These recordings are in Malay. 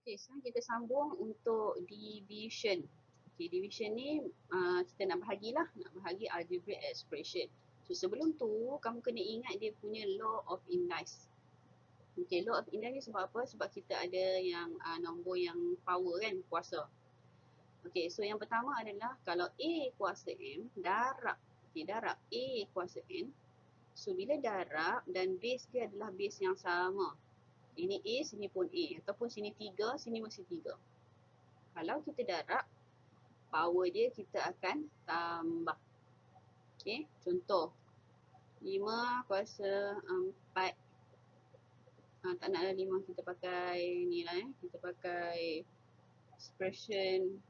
Okey, sekarang kita sambung untuk division. Okey, division ni kita nak bahagilah, nak bahagi algebraic expression. So sebelum tu, kamu kena ingat dia punya law of indice. Okey, law of indice ni sebab apa? Sebab kita ada yang nombor yang power kan, kuasa. Okey, so yang pertama adalah kalau A kuasa M, darab. Okey, darab A kuasa N. So bila darab dan base dia adalah base yang sama. Ini A, sini pun A. Ataupun sini 3, sini masih 3. Kalau kita darab, power dia kita akan tambah. Okey, contoh. 5 kuasa 4. Tak naklah 5, kita pakai ni lah Kita pakai expression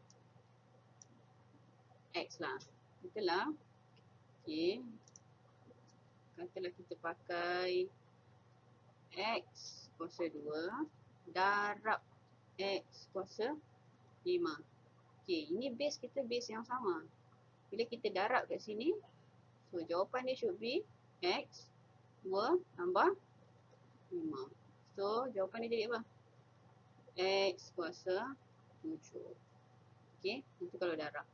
X lah. Betul lah. Okey. Katalah kita pakai X kuasa 2 darab X kuasa 5. Okey, ini base kita base yang sama. Bila kita darab kat sini, so jawapan dia should be X 2 tambah 5. So jawapan dia jadi apa? X kuasa 7. Okey, itu kalau darab.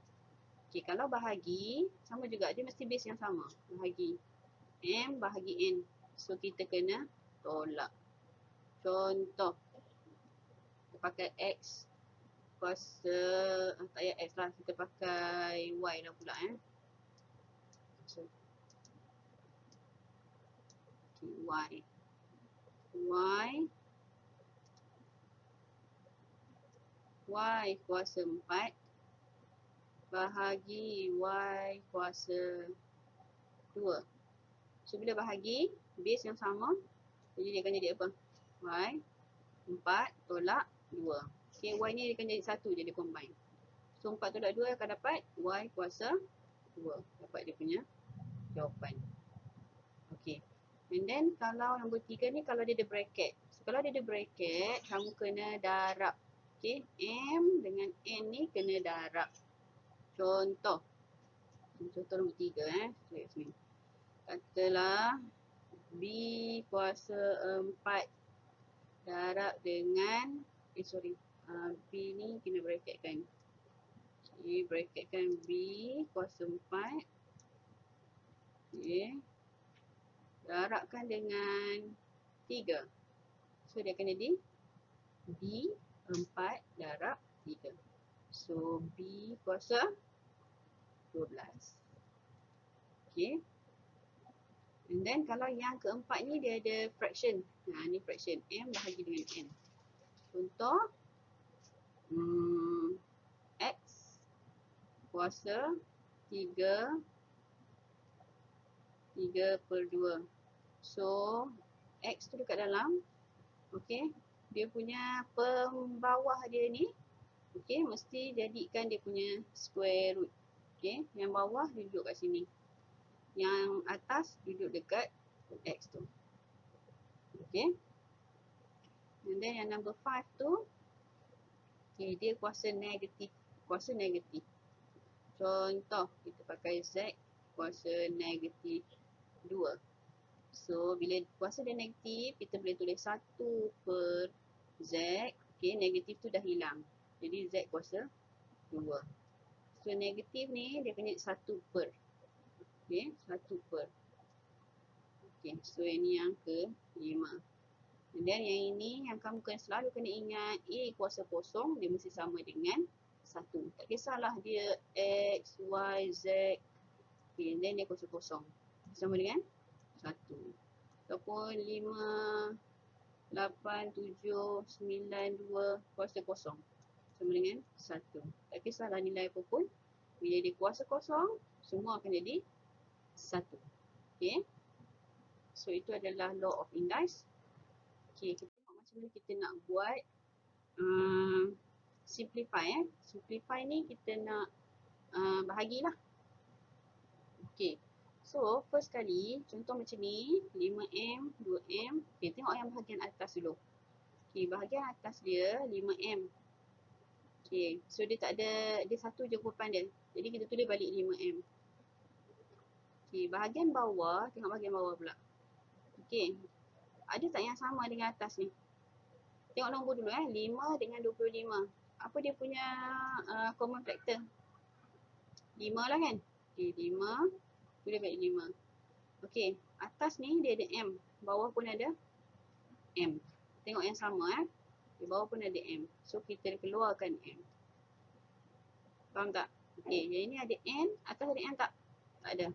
Okey, kalau bahagi, sama juga. Dia mesti base yang sama. Bahagi M bahagi N. So kita kena tolak. Contoh, kita pakai X kuasa, tak payah X lah, kita pakai Y lah pula So, okay, Y kuasa 4 bahagi Y kuasa 2. So bila bahagi, base yang sama, jadi dia akan jadi apa? Y 4 tolak 2. Okay, Y ni dia akan jadi 1, jadi combine. So 4 tolak 2 akan dapat Y kuasa 2. Dapat dia punya jawapan. Okay. And then kalau nombor 3 ni kalau dia ada bracket. So kalau dia ada bracket, kamu kena darab. Okay. M dengan N ni kena darab. Contoh. Contoh nombor 3 sini. Katalah B kuasa 4 darab dengan B ni kena bracketkan. Okay, bracketkan B kuasa 4. Okay. Darabkan dengan 3. So dia akan jadi B 4 darab 3. So B kuasa 12. Okay. And then kalau yang keempat ni dia ada fraction. Ni fraction. M bahagi dengan N. Contoh. X kuasa 3 per 2. So X tu dekat dalam. Okay. Dia punya pembawah dia ni. Okay. Mesti jadikan dia punya square root. Okay. Yang bawah dia duduk kat sini. Yang atas duduk dekat X tu. Okay. And then yang number 5 tu. Okay. Dia kuasa negatif. Kuasa negatif. Contoh. Kita pakai Z kuasa negatif 2. So, bila kuasa dia negatif, kita boleh tulis 1 per Z. Okay, negatif tu dah hilang. Jadi, Z kuasa 2. So, negatif ni dia kena 1 per. Okay, 1 per. Okay, so ini yang ke-5. Dan yang ini, yang kamu selalu kena ingat, A kuasa kosong, dia mesti sama dengan 1. Tak kisahlah dia X, Y, Z. Okay, then dia kuasa kosong. Sama dengan 1. Ataupun 5, 8, 7, 9, 2 kuasa kosong. Sama dengan 1. Tak kisahlah nilai apa pun. Bila dia kuasa kosong, semua akan jadi 1. Okay. So itu adalah law of indice. Okay, kita tengok macam mana kita nak buat simplify. Simplify ni kita nak bahagilah. Okay. So, first kali, contoh macam ni, 5M, 2M. Okay, tengok yang bahagian atas dulu. Okay, bahagian atas dia 5M. Okay, so dia tak ada, dia satu je jawapan dia. Jadi kita tulis balik 5M. Okay, bahagian bawah, tengok bahagian bawah pula. Okay, ada tak yang sama dengan atas ni? Tengok nombor dulu 5 dengan 25. Apa dia punya common factor? 5 lah kan? Okey, 5 boleh bagi 5. Okey, atas ni dia ada M, bawah pun ada M. Tengok yang sama di bawah pun ada M. So kita keluarkan M. Faham tak? Okey, yang ini ada N, atas ada M tak? Tak ada.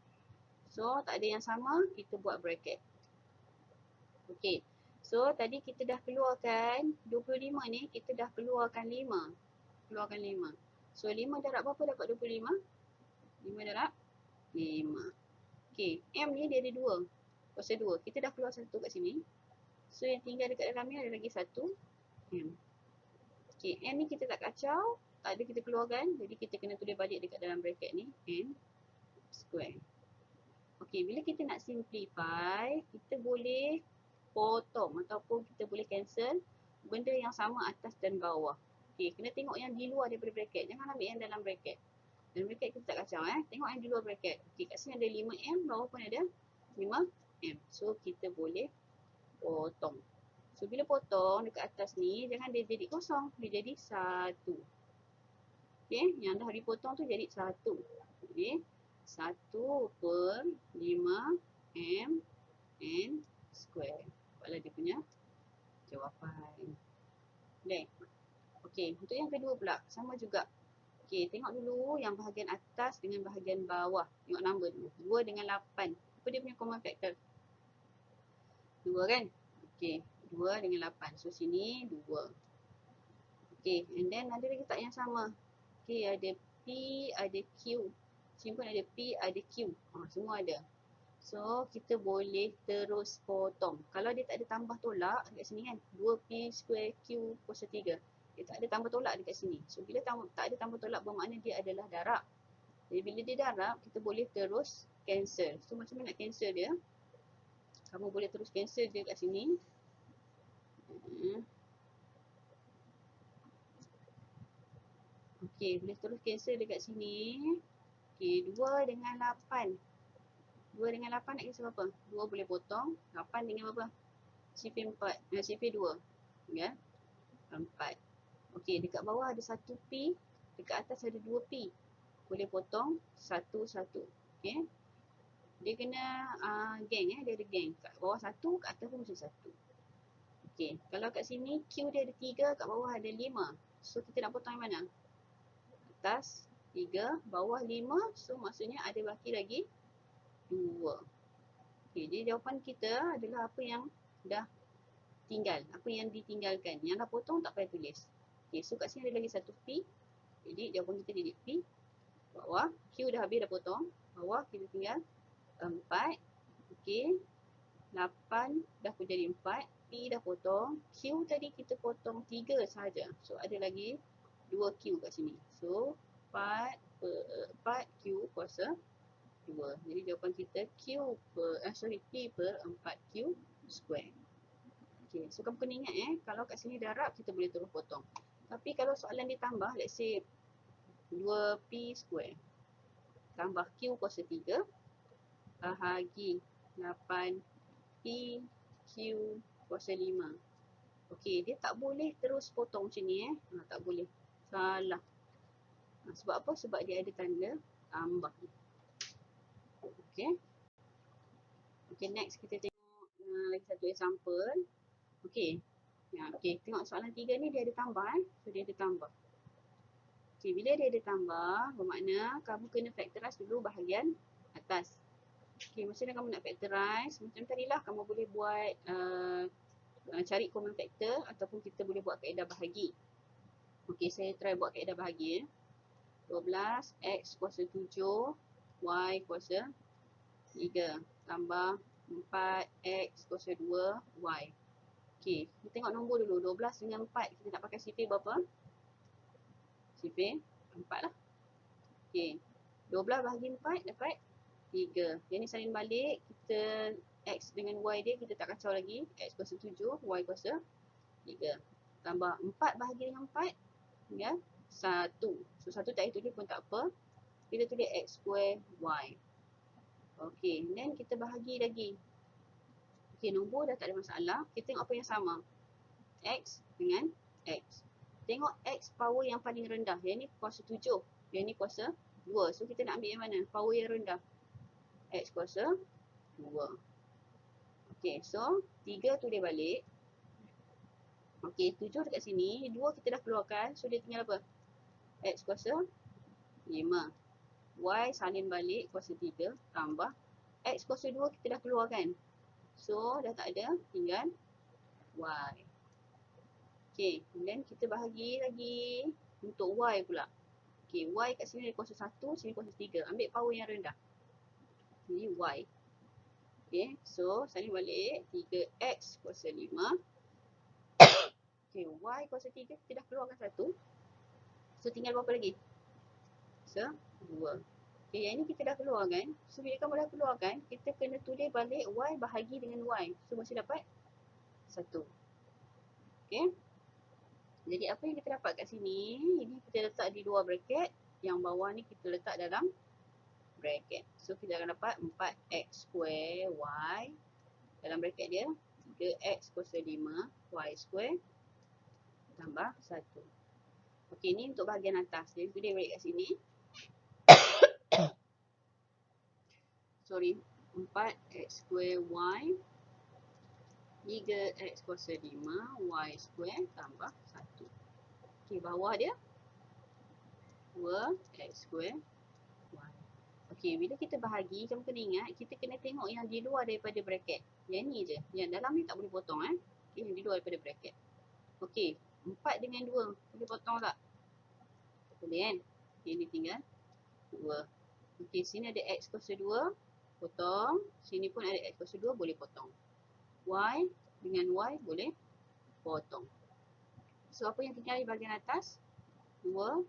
So tak ada yang sama, kita buat bracket. Okey. So tadi kita dah keluarkan 25 ni, kita dah keluarkan 5. Keluarkan 5. So 5 darab berapa dapat 25? 5 darab 5. Okey, M ni dia ada 2. Kuasa 2. Kita dah keluar 1 kat sini. So yang tinggal dekat dalam ni ada lagi 1 M. Okey, M ni kita tak kacau, tak ada kita keluarkan. Jadi kita kena tulis balik dekat dalam bracket ni, M square. Okey, bila kita nak simplify, kita boleh potong ataupun kita boleh cancel benda yang sama atas dan bawah. Okey, kena tengok yang di luar daripada bracket. Jangan ambil yang dalam bracket. Dalam bracket kita tak kacau Tengok yang di luar bracket. Okey, kat sini ada 5M, bawah pun ada 5M. So kita boleh potong. So bila potong dekat atas ni, jangan dia jadi kosong. Dia jadi 1. Okey, yang dah dipotong tu jadi 1. Jadi 1/5M N square. Dapatlah dia punya jawapan. Okay. Okey, untuk yang kedua pula, sama juga. Okey, tengok dulu yang bahagian atas dengan bahagian bawah. Tengok nombor dulu. 2 dengan 8. Apa dia punya common factor? 2 kan? Okey, 2 dengan 8. So sini 2. Okey, and then ada lagi tak yang sama? Okey, ada P, ada Q. Sini pun ada P, ada Q. Semua ada. So, kita boleh terus potong. Kalau dia tak ada tambah tolak dekat sini kan. 2P square Q kuasa 3. Dia tak ada tambah tolak dekat sini. So, bila tak ada tambah tolak bermakna dia adalah darab. Jadi, bila dia darab, kita boleh terus cancel. So, macam mana nak cancel dia? Kamu boleh terus cancel dia kat sini. Okey, boleh terus cancel dekat sini. Okey, 2 dengan 8. 2 dengan 8 nak cancel berapa? 2 boleh potong. 8 dengan berapa? CP 4. CP 2. Ya. 4. Okey, dekat bawah ada 1P. Dekat atas ada 2P. Boleh potong 1-1. Okey. Dia kena geng dia ada geng. Kat bawah 1, kat atas pun mesti 1. Okey, kalau kat sini Q dia ada 3, kat bawah ada 5. So kita nak potong yang mana? Atas 3, bawah 5. So maksudnya ada baki lagi 2. Okey, jadi jawapan kita adalah apa yang dah tinggal. Apa yang ditinggalkan. Yang dah potong tak payah tulis. Okey, so kat sini ada lagi 1P. Jadi jawapan kita jadi P. Bawah, Q dah habis dah potong. Bawah kita tinggal 4. Okey, 8 dah pun jadi 4. P dah potong. Q tadi kita potong 3 sahaja. So ada lagi 2Q kat sini. So 4Q kuasa 2. Jadi jawapan kita P per 4Q square. Okay, so kamu kena ingat kalau kat sini darab kita boleh terus potong. Tapi kalau soalan ditambah, let's say 2P square tambah Q kuasa 3 bahagi 8P Q kuasa 5. Okey, dia tak boleh terus potong macam ni tak boleh. Salah. Sebab apa? Sebab dia ada tanda tambah. Okey. Okey, next kita tengok lagi satu example. Okey. Okey, tengok soalan 3 ni dia ada tambah So dia ada tambah. Okey, bila dia ada tambah, bermakna kamu kena factorize dulu bahagian atas. Okey, macam mana kamu nak factorize? Macam tadilah kamu boleh buat cari common factor ataupun kita boleh buat kaedah bahagi. Okey, saya try buat kaedah bahagi 12 X kuasa 7 Y kuasa 3 tambah 4 X kuasa 2 Y. Okey, kita tengok nombor dulu. 12 dengan 4. Kita nak pakai CP berapa? CP 4 lah. Okey. 12 bahagi 4 dapat 3. Yang ni salin balik. Kita X dengan Y dia kita tak kacau lagi. X kuasa 7, Y kuasa 3. Tambah 4 bahagi dengan 4. Ya. 1. So 1 tak payah tulis pun tak apa. Kita tulis X square Y. Okey. Then kita bahagi lagi. Okey, nombor dah tak ada masalah. Kita tengok apa yang sama. X dengan X. Tengok X power yang paling rendah. Yang ni kuasa 7. Yang ni kuasa 2. So kita nak ambil yang mana? Power yang rendah. X kuasa 2. Okay, so 3 tu dia balik. Okay, 7 dekat sini. 2 kita dah keluarkan. So dia tinggal apa? X kuasa 5. Y salin balik kuasa 3 tambah X kuasa 2 kita dah keluarkan. So dah tak ada, tinggal Y. Okay, kemudian kita bahagi lagi untuk Y pula. Okay, Y kat sini ada kuasa 1, sini kuasa 3. Ambil power yang rendah. Ini Y. Okay, so salin balik 3X kuasa 5. Okay, Y kuasa 3 kita dah keluarkan 1. So tinggal berapa lagi? So 2. Okay, yang ni kita dah keluarkan. So bila kamu dah keluarkan, kita kena tulis balik Y bahagi dengan Y. So masih dapat 1. Okay. Jadi apa yang kita dapat kat sini, ini kita letak di luar bracket. Yang bawah ni kita letak dalam bracket. So kita akan dapat 4x square y. Dalam bracket dia 3x kuasa 5 y square tambah 1. Okey, ni untuk bahagian atas. Jadi tulis balik kat sini. Sorry, 4x square y 3x kuasa 5 y square tambah 1. Okey, bawah dia 2x square y. Okey, bila kita bahagi, kamu kena ingat, kita kena tengok yang di luar daripada bracket. Yang ni je. Yang dalam ni tak boleh potong Okay, yang di luar daripada bracket. Okey, 4 dengan 2. Boleh potong tak? Boleh kan? Okay, ni tinggal 2. Okey, sini ada x kuasa 2. Potong. Sini pun ada x kuasa 2. Boleh potong. Y dengan y boleh potong. So, apa yang tinggal di bahagian atas? 2,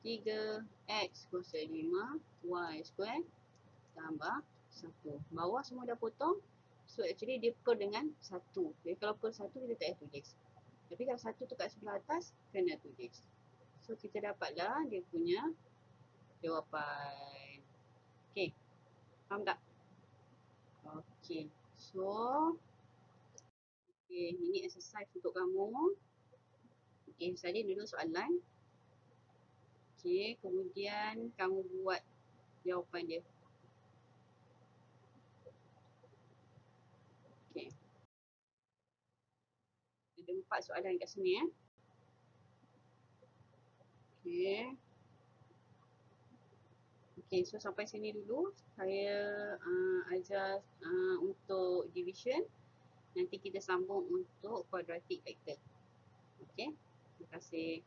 3x kuasa 5 y square tambah 1. Bawah semua dah potong. So actually dia per dengan 1. Jadi kalau per 1 kita tak payah tulis. Tapi kalau 1 tu kat sebelah atas, kena tulis. So kita dapatlah dia punya jawapan. Okay, faham tak? Okay, so okay, ini exercise untuk kamu. Okay, salin dulu soalan. Okay, kemudian kamu buat jawapan dia. Okay. Ada 4 soalan kat sini Okay. Okay, so sampai sini dulu. Saya ajar untuk division. Nanti kita sambung untuk quadratic factor. Okay, terima kasih.